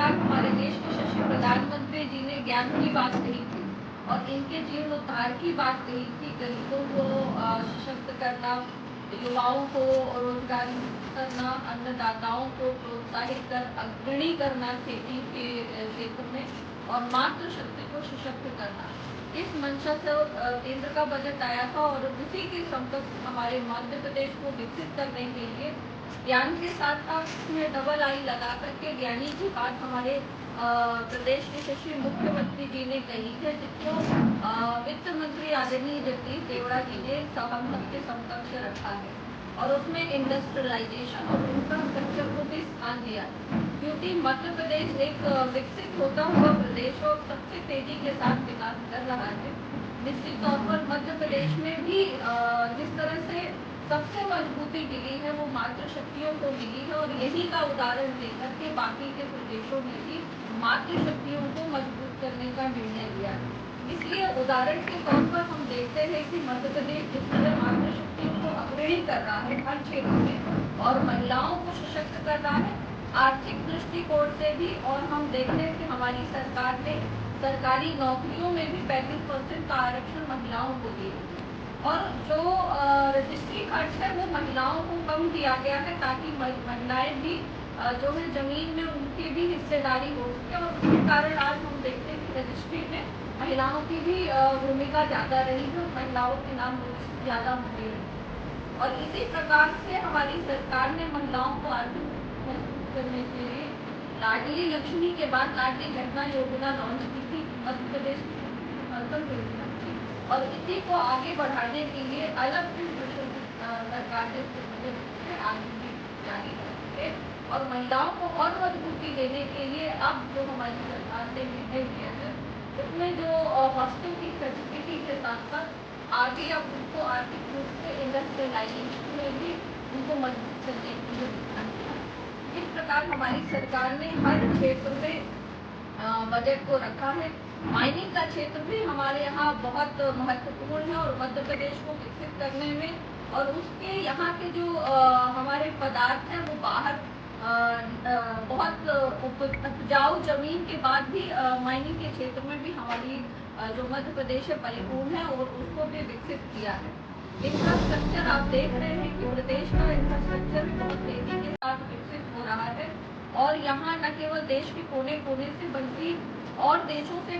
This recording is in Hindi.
प्रकार हमारे देश के यशस्वी प्रधानमंत्री जी ने ज्ञान की बात कही थी और इनके जीर्णोद्धार की बात कही थी, गरीबों को सशक्त करना, युवाओं को रोजगार करना, अन्नदाताओं को प्रोत्साहित कर अग्रणी करना खेती के क्षेत्र में और मातृशक्ति को सशक्त करना। इस मंशा से केंद्र का बजट आया था और उसी के समकक्ष हमारे मध्य प्रदेश को विकसित करने के लिए ज्ञान के साथ साथ उसमें डबल आई लगा करके ज्ञानी की बात हमारे प्रदेश के यशस्वी मुख्यमंत्री जी ने कही है, जिसको वित्त मंत्री आदरणीय जगदीश देवड़ा जी ने सहमत के समकक्ष रखा है और उसमें इंडस्ट्रियलाइजेशन और इंफ्रास्ट्रक्चर को भी स्थान दिया है, क्योंकि मध्य प्रदेश एक विकसित होता हुआ प्रदेश और सबसे तेजी के साथ विकास कर रहा है। निश्चित तौर पर मध्य प्रदेश में भी जिस तरह से सबसे मजबूती मिली है वो मातृशक्तियों को मिली है और यही का उदाहरण लेकर के बाकी के प्रदेशों में भी मातृशक्तियों को मजबूत करने का निर्णय लिया है। इसलिए उदाहरण के तौर पर हम देखते हैं कि मध्य प्रदेश जिस तरह मातृशक्तियों को अग्रणी कर रहा है हर क्षेत्र में और महिलाओं को सशक्त कर रहा है आर्थिक दृष्टिकोण से भी, और हम देखते हैं कि हमारी सरकार ने सरकारी नौकरियों में भी 35% का आरक्षण महिलाओं को दिया और जो रजिस्ट्री खर्च है वो महिलाओं को कम दिया गया है ताकि महिलाएं भी जो है जमीन में उनकी भी हिस्सेदारी हो सके और उसके कारण आज हम देखते हैं कि रजिस्ट्री में महिलाओं की भी भूमिका ज्यादा रही है और महिलाओं के नाम रजिस्ट्री ज्यादा होती रही। और इसी प्रकार से हमारी सरकार ने महिलाओं को आर्थिक मजबूत करने के लिए लाडली लक्ष्मी के बाद लाडली बहना योजना लॉन्च की थी मध्य प्रदेश की योजना थी और इसी को आगे बढ़ाने के लिए अलग से सरकार ने आगे भी जारी रखी और महिलाओं को और मजबूती देने के लिए अब जो हमारी सरकार ने निर्णय लिया है उसमें जो हॉस्टल की फैसिलिटी के साथ साथ आगे अब उनको आर्थिक रूप से इंडस्ट्रियलाइजेशन में भी उनको मजबूत करने की व्यवस्था किया। इस प्रकार हमारी सरकार ने हर क्षेत्र में बजट को रखा है। माइनिंग का क्षेत्र भी हमारे यहाँ बहुत महत्वपूर्ण है और मध्य प्रदेश को विकसित करने में और उसके यहाँ के जो हमारे पदार्थ हैं वो बाहर बहुत उपजाऊ जमीन के बाद भी माइनिंग के क्षेत्र में भी हमारी जो मध्य प्रदेश है परिपूर्ण है और उसको भी विकसित किया है। इंफ्रास्ट्रक्चर आप देख रहे हैं कि प्रदेश का इंफ्रास्ट्रक्चर भी बहुत तेजी के साथ विकसित हो रहा है और यहाँ न केवल देश के कोने कोने से बल्कि और देशों से